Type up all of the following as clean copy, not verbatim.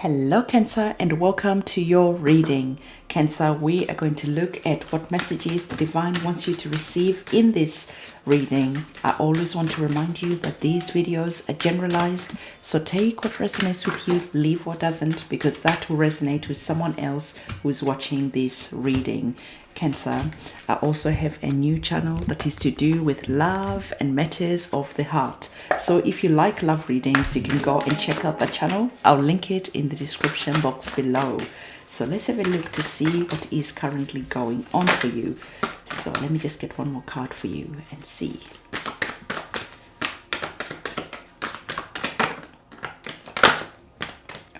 Hello Cancer, and welcome to your reading. Cancer, we are going to look at what messages the divine wants you to receive in this reading. I always want to remind you that these videos are generalized, so take what resonates with you, leave what doesn't, because that will resonate with someone else who's watching this reading. Cancer, I also have a new channel that is to do with love and matters of the heart. So if you like love readings, you can go and check out that channel. I'll link it in the description box below. So let's have a look to see what is currently going on for you. So let me just get one more card for you and see.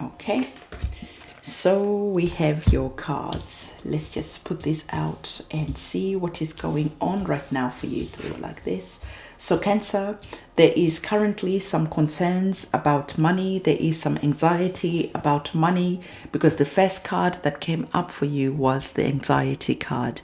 Okay. So we have your cards. Let's just put this out and see what is going on right now for you. So like this. So Cancer, there is currently some concerns about money. There is some anxiety about money because the first card that came up for you was the anxiety card.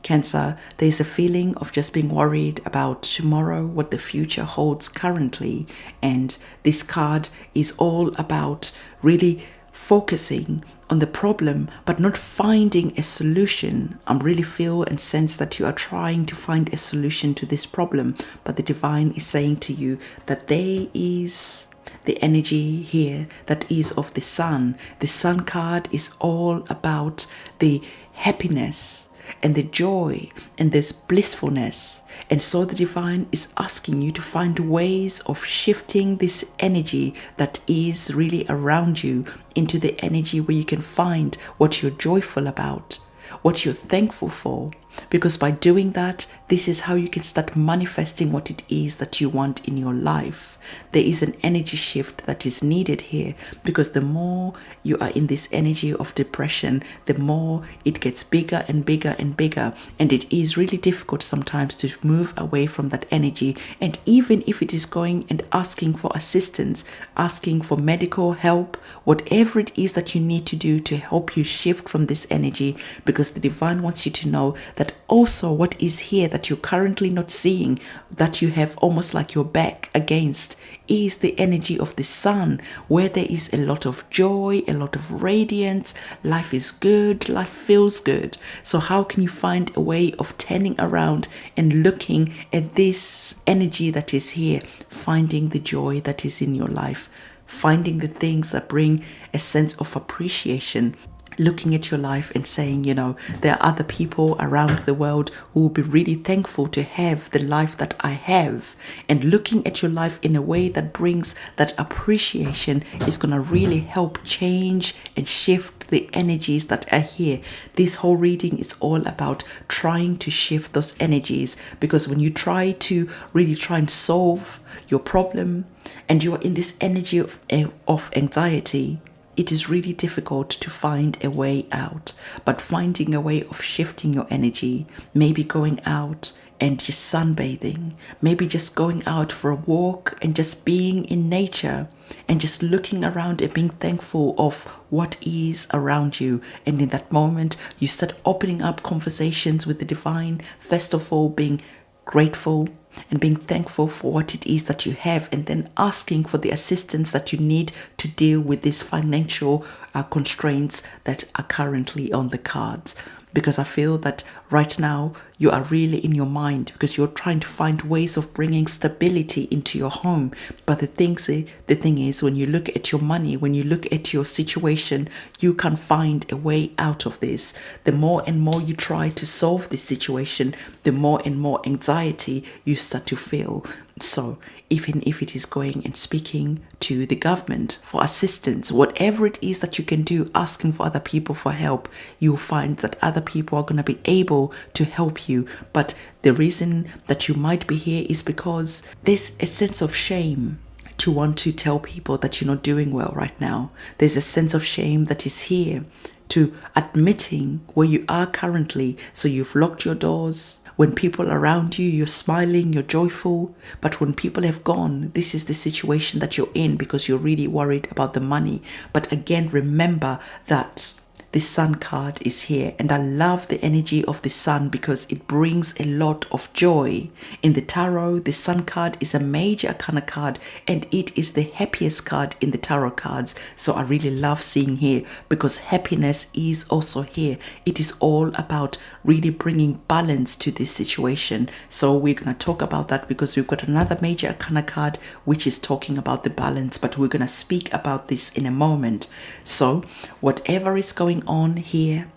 Cancer, there's a feeling of just being worried about tomorrow, what the future holds currently. And this card is all about really focusing on the problem but not finding a solution. I really feel and sense that you are trying to find a solution to this problem, but the divine is saying to you that there is the energy here that is of the sun. The sun card is all about the happiness and the joy and this blissfulness. And so the divine is asking you to find ways of shifting this energy that is really around you into the energy where you can find what you're joyful about, what you're thankful for. Because by doing that, this is how you can start manifesting what it is that you want in your life. There is an energy shift that is needed here, because the more you are in this energy of depression, the more it gets bigger and bigger and bigger. And it is really difficult sometimes to move away from that energy. And even if it is going and asking for assistance, asking for medical help, whatever it is that you need to do to help you shift from this energy, because the divine wants you to know that also what is here that you're currently not seeing, that you have almost like your back against, is the energy of the sun, where there is a lot of joy, a lot of radiance. Life is good, life feels good. So how can you find a way of turning around and looking at this energy that is here, finding the joy that is in your life, finding the things that bring a sense of appreciation, looking at your life and saying, you know, there are other people around the world who will be really thankful to have the life that I have. And looking at your life in a way that brings that appreciation is going to really help change and shift the energies that are here. This whole reading is all about trying to shift those energies, because when you try to really try and solve your problem and you are in this energy of anxiety, it is really difficult to find a way out. But finding a way of shifting your energy, maybe going out and just sunbathing, maybe just going out for a walk and just being in nature and just looking around and being thankful of what is around you. And in that moment, you start opening up conversations with the divine, first of all being grateful and being thankful for what it is that you have, and then asking for the assistance that you need to deal with these financial constraints that are currently on the cards. Because I feel that right now you are really in your mind, because you're trying to find ways of bringing stability into your home. But the thing is, when you look at your money, when you look at your situation, you can find a way out of this. The more and more you try to solve this situation, the more and more anxiety you start to feel. So even if it is going and speaking to the government for assistance, whatever it is that you can do, asking for other people for help, you'll find that other people are going to be able to help you. But the reason that you might be here is because there's a sense of shame to want to tell people that you're not doing well right now. There's a sense of shame that is here to admitting where you are currently. So you've locked your doors. When people are around you, you're smiling, you're joyful. But when people have gone, this is the situation that you're in, because you're really worried about the money. But again, remember that the Sun card is here, and I love the energy of the Sun because it brings a lot of joy. In the tarot, the Sun card is a major arcana card, and it is the happiest card in the tarot cards. So I really love seeing here because happiness is also here. It is all about really bringing balance to this situation. So we're going to talk about that because we've got another major arcana card which is talking about the balance, but we're going to speak about this in a moment. So whatever is going on here,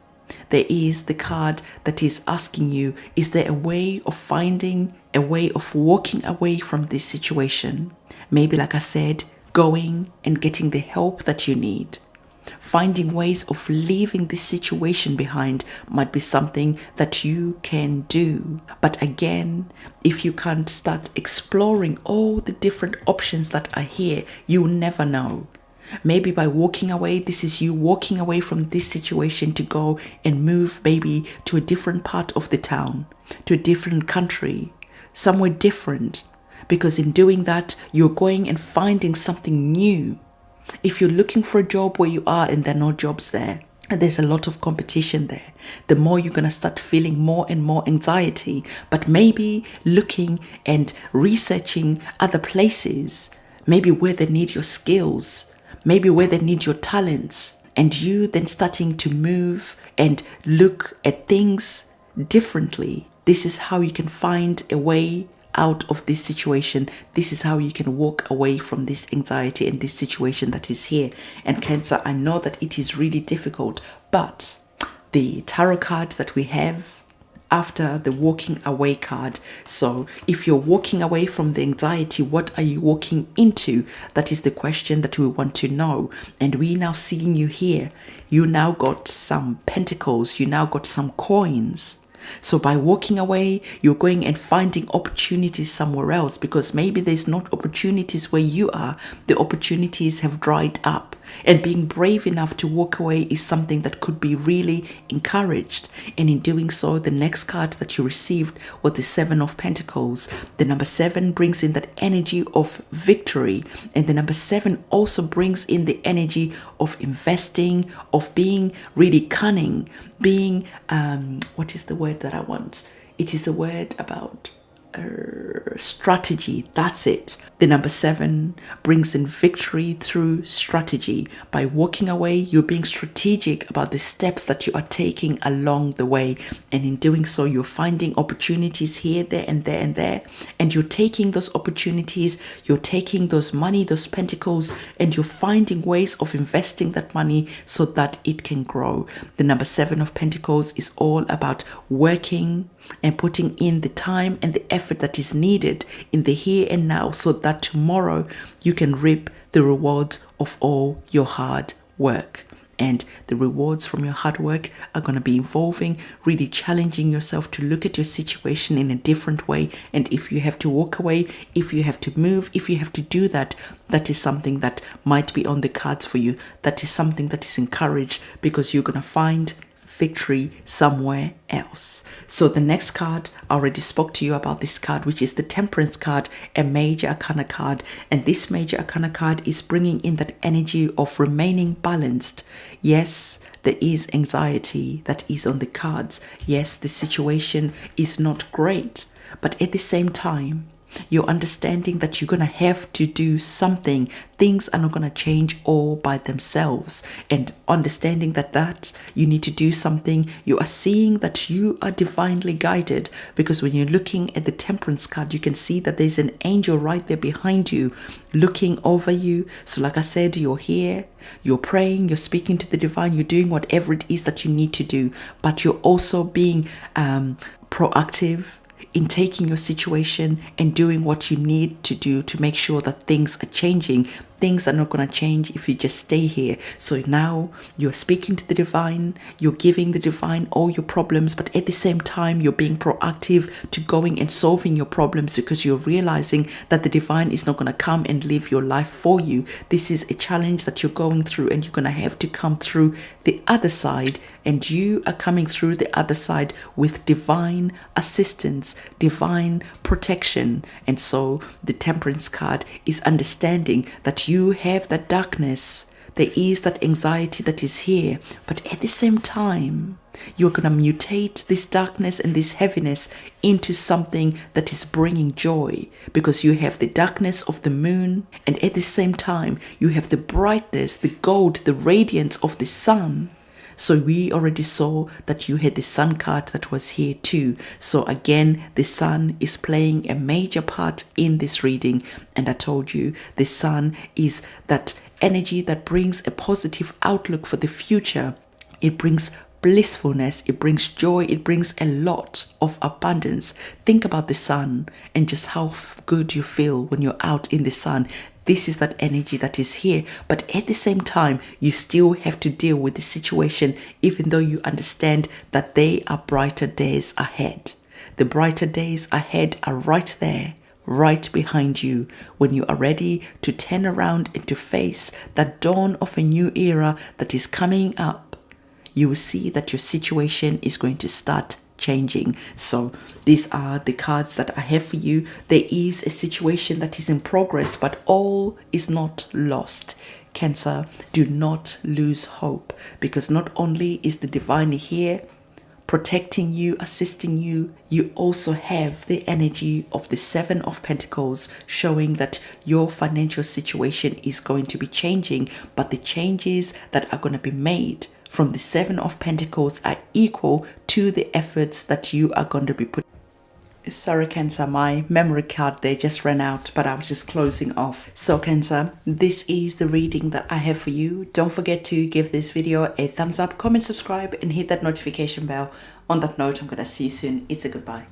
there is the card that is asking you, is there a way of finding a way of walking away from this situation? Maybe, like I said, going and getting the help that you need. Finding ways of leaving this situation behind might be something that you can do. But again, if you can't start exploring all the different options that are here, you will never know. Maybe by walking away, this is you walking away from this situation to go and move maybe to a different part of the town, to a different country, somewhere different. Because in doing that, you're going and finding something new. If you're looking for a job where you are and there are no jobs there, and there's a lot of competition there, the more you're going to start feeling more and more anxiety. But maybe looking and researching other places, maybe where they need your skills, maybe where they need your talents, and you then starting to move and look at things differently. This is how you can find a way out of this situation. This is how you can walk away from this anxiety and this situation that is here. And Cancer, I know that it is really difficult, but the tarot card that we have after the walking away card. So if you're walking away from the anxiety, what are you walking into? That is the question that we want to know. And we now seeing you here. You now got some pentacles. You now got some coins. So by walking away, you're going and finding opportunities somewhere else, because maybe there's not opportunities where you are. The opportunities have dried up, and being brave enough to walk away is something that could be really encouraged. And in doing so, the next card that you received was the Seven of Pentacles. The number 7 brings in that energy of victory, and the number 7 also brings in the energy of investing, of being really cunning, being what is the word that I want? It is the word about strategy. That's it. The number 7 brings in victory through strategy. By walking away, you're being strategic about the steps that you are taking along the way, and in doing so, you're finding opportunities here, there, and there, and there, and you're taking those opportunities, you're taking those money, those pentacles, and you're finding ways of investing that money so that it can grow. The number 7 of Pentacles is all about working and putting in the time and the effort that is needed in the here and now, so that tomorrow you can reap the rewards of all your hard work. And the rewards from your hard work are going to be involving really challenging yourself to look at your situation in a different way. And if you have to walk away, if you have to move, if you have to do that, that is something that might be on the cards for you. That is something that is encouraged, because you're going to find victory somewhere else. So the next card, I already spoke to you about this card, which is the Temperance card, a major arcana card. And this major arcana card is bringing in that energy of remaining balanced. Yes, there is anxiety that is on the cards. Yes, the situation is not great, but at the same time, you're understanding that you're going to have to do something. Things are not going to change all by themselves. And understanding that you need to do something, you are seeing that you are divinely guided. Because when you're looking at the Temperance card, you can see that there's an angel right there behind you, looking over you. So like I said, you're here, you're praying, you're speaking to the divine, you're doing whatever it is that you need to do. But you're also being proactive in taking your situation and doing what you need to do to make sure that things are changing. Things are not going to change if you just stay here. So now you're speaking to the divine, you're giving the divine all your problems, but at the same time, you're being proactive to going and solving your problems, because you're realizing that the divine is not going to come and live your life for you. This is a challenge that you're going through, and you're going to have to come through the other side, and you are coming through the other side with divine assistance, divine protection. And so the Temperance card is understanding that you have that darkness There is that anxiety that is here, but at the same time, you're going to mutate this darkness and this heaviness into something that is bringing joy, because you have the darkness of the moon, and at the same time, you have the brightness, the gold, the radiance of the sun. So we already saw that you had the sun card that was here too. So again, the sun is playing a major part in this reading. And I told you the sun is that energy that brings a positive outlook for the future. It brings blissfulness, it brings joy, it brings a lot of abundance. Think about the sun and just how good you feel when you're out in the sun. This is that energy that is here. But at the same time, you still have to deal with the situation, even though you understand that there are brighter days ahead. The brighter days ahead are right there, right behind you, when you are ready to turn around and to face that dawn of a new era that is coming up. You will see that your situation is going to start changing. So these are the cards that I have for you. There is a situation that is in progress, but all is not lost. Cancer, do not lose hope, because not only is the divine here protecting you, assisting you, you also have the energy of the Seven of Pentacles showing that your financial situation is going to be changing, but the changes that are going to be made from the Seven of Pentacles are equal to the efforts that you are going to be putting. Sorry, Cancer, my memory card there just ran out, but I was just closing off. So Cancer, this is the reading that I have for you. Don't forget to give this video a thumbs up, comment, subscribe, and hit that notification bell. On that note, I'm going to see you soon. It's a goodbye.